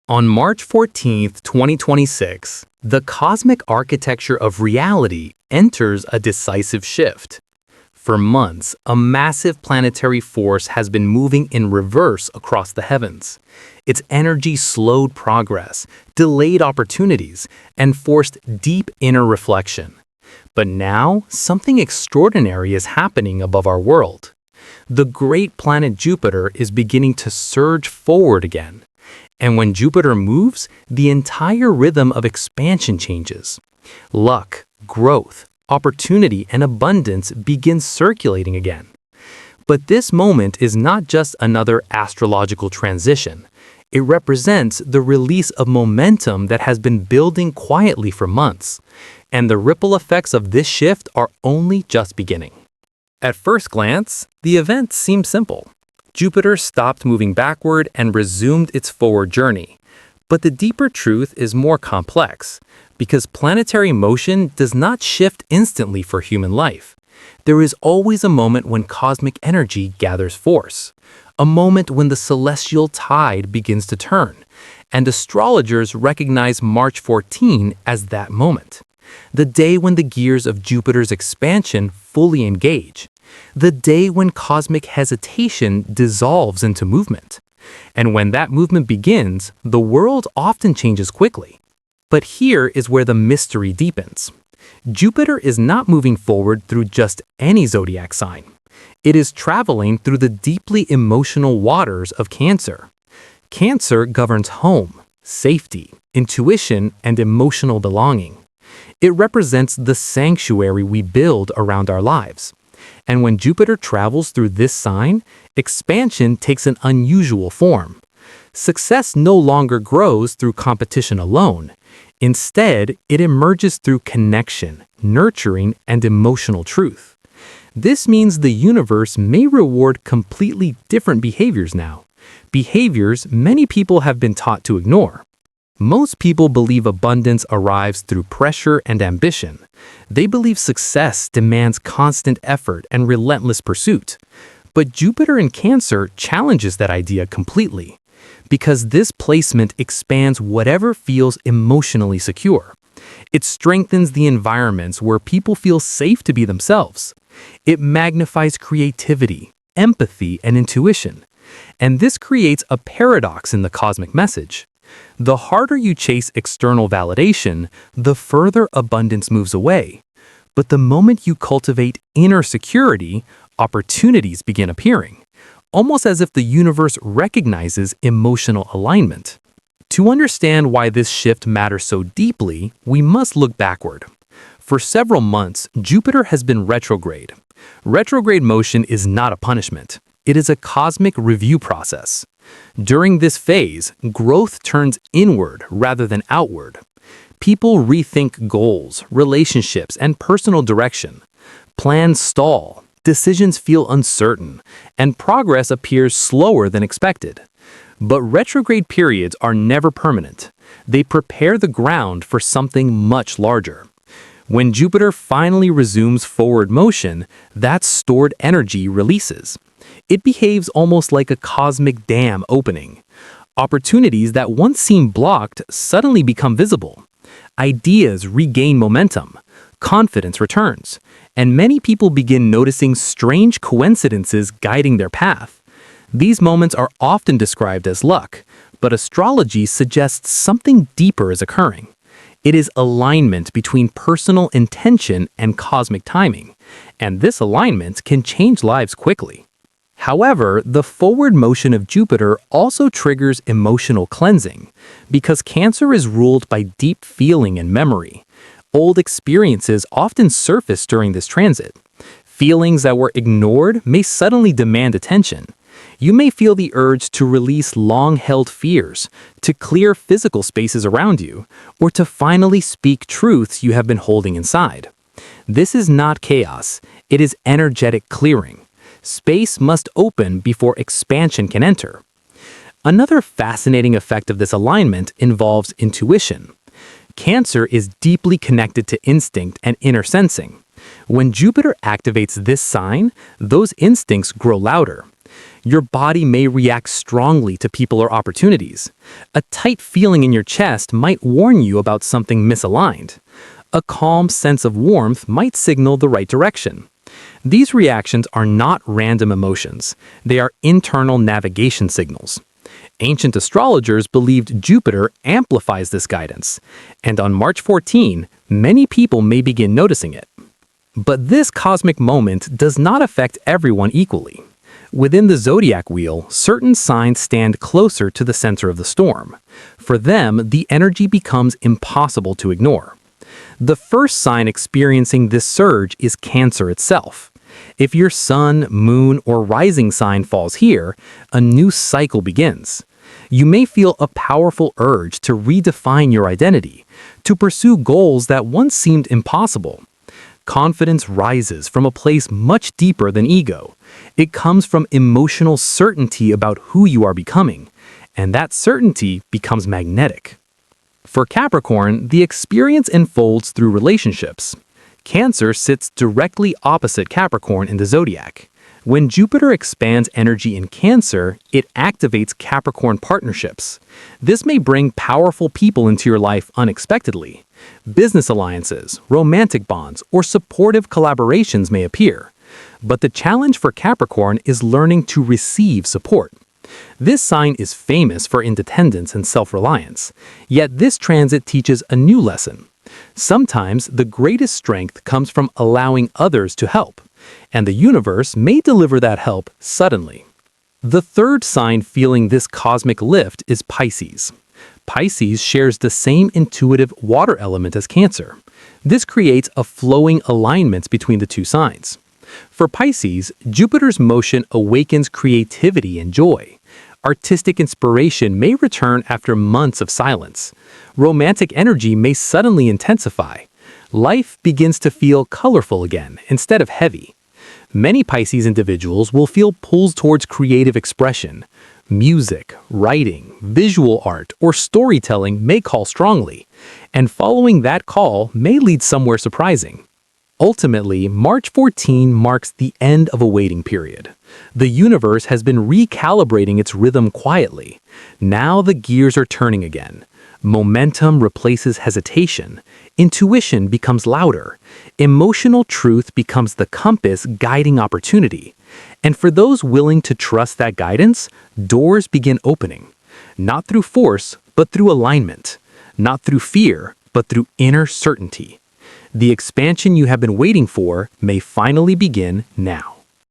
On March 14th, 2026, the cosmic architecture of reality enters a decisive shift. For months, a massive planetary force has been moving in reverse across the heavens. Its energy slowed progress, delayed opportunities, and forced deep inner reflection. But now, something extraordinary is happening above our world. The great planet Jupiter is beginning to surge forward again. And when Jupiter moves, the entire rhythm of expansion changes. Luck, growth, opportunity, and abundance begin circulating again. But this moment is not just another astrological transition. It represents the release of momentum that has been building quietly for months. And the ripple effects of this shift are only just beginning. At first glance, the event seems simple. Jupiter stopped moving backward and resumed its forward journey. But the deeper truth is more complex, because planetary motion does not shift instantly for human life. There is always a moment when cosmic energy gathers force, a moment when the celestial tide begins to turn, and astrologers recognize March 14 as that moment, the day when the gears of Jupiter's expansion fully engage. The day when cosmic hesitation dissolves into movement. And when that movement begins, the world often changes quickly. But here is where the mystery deepens. Jupiter is not moving forward through just any zodiac sign. It is traveling through the deeply emotional waters of Cancer. Cancer governs home, safety, intuition, and emotional belonging. It represents the sanctuary we build around our lives. And when Jupiter travels through this sign, expansion takes an unusual form. Success no longer grows through competition alone. Instead, it emerges through connection, nurturing, and emotional truth. This means the universe may reward completely different behaviors now, behaviors many people have been taught to ignore. Most people believe abundance arrives through pressure and ambition. They believe success demands constant effort and relentless pursuit. But Jupiter in Cancer challenges that idea completely, because this placement expands whatever feels emotionally secure. It strengthens the environments where people feel safe to be themselves. It magnifies creativity, empathy, and intuition. And this creates a paradox in the cosmic message. The harder you chase external validation, the further abundance moves away. But the moment you cultivate inner security, opportunities begin appearing, almost as if the universe recognizes emotional alignment. To understand why this shift matters so deeply, we must look backward. For several months, Jupiter has been retrograde. Retrograde motion is not a punishment. It is a cosmic review process. During this phase, growth turns inward rather than outward. People rethink goals, relationships, and personal direction. Plans stall, decisions feel uncertain, and progress appears slower than expected. But retrograde periods are never permanent. They prepare the ground for something much larger. When Jupiter finally resumes forward motion, that stored energy releases. It behaves almost like a cosmic dam opening. Opportunities that once seemed blocked suddenly become visible. Ideas regain momentum. Confidence returns. And many people begin noticing strange coincidences guiding their path. These moments are often described as luck, but astrology suggests something deeper is occurring. It is alignment between personal intention and cosmic timing, and this alignment can change lives quickly. However, the forward motion of Jupiter also triggers emotional cleansing, because Cancer is ruled by deep feeling and memory. Old experiences often surface during this transit. Feelings that were ignored may suddenly demand attention. You may feel the urge to release long-held fears, to clear physical spaces around you, or to finally speak truths you have been holding inside. This is not chaos, it is energetic clearing. Space must open before expansion can enter. Another fascinating effect of this alignment involves intuition. Cancer is deeply connected to instinct and inner sensing. When Jupiter activates this sign, those instincts grow louder. Your body may react strongly to people or opportunities. A tight feeling in your chest might warn you about something misaligned. A calm sense of warmth might signal the right direction. These reactions are not random emotions. They are internal navigation signals. Ancient astrologers believed Jupiter amplifies this guidance, and on March 14, many people may begin noticing it. But this cosmic moment does not affect everyone equally. Within the zodiac wheel, certain signs stand closer to the center of the storm. For them, the energy becomes impossible to ignore. The first sign experiencing this surge is Cancer itself. If your sun, moon, or rising sign falls here, a new cycle begins. You may feel a powerful urge to redefine your identity, to pursue goals that once seemed impossible. Confidence rises from a place much deeper than ego. It comes from emotional certainty about who you are becoming, and that certainty becomes magnetic. For Capricorn, the experience unfolds through relationships. Cancer sits directly opposite Capricorn in the zodiac. When Jupiter expands energy in Cancer, it activates Capricorn partnerships. This may bring powerful people into your life unexpectedly. Business alliances, romantic bonds, or supportive collaborations may appear. But the challenge for Capricorn is learning to receive support. This sign is famous for independence and self-reliance, yet this transit teaches a new lesson. Sometimes the greatest strength comes from allowing others to help, and the universe may deliver that help suddenly. The third sign feeling this cosmic lift is Pisces. Pisces shares the same intuitive water element as Cancer. This creates a flowing alignment between the two signs. For Pisces, Jupiter's motion awakens creativity and joy. Artistic inspiration may return after months of silence. Romantic energy may suddenly intensify. Life begins to feel colorful again instead of heavy. Many Pisces individuals will feel pulls towards creative expression. Music, writing, visual art, or storytelling may call strongly, and following that call may lead somewhere surprising. Ultimately, March 14 marks the end of a waiting period. The universe has been recalibrating its rhythm quietly. Now the gears are turning again. Momentum replaces hesitation. Intuition becomes louder. Emotional truth becomes the compass guiding opportunity. And for those willing to trust that guidance, doors begin opening. Not through force, but through alignment. Not through fear, but through inner certainty. The expansion you have been waiting for may finally begin now.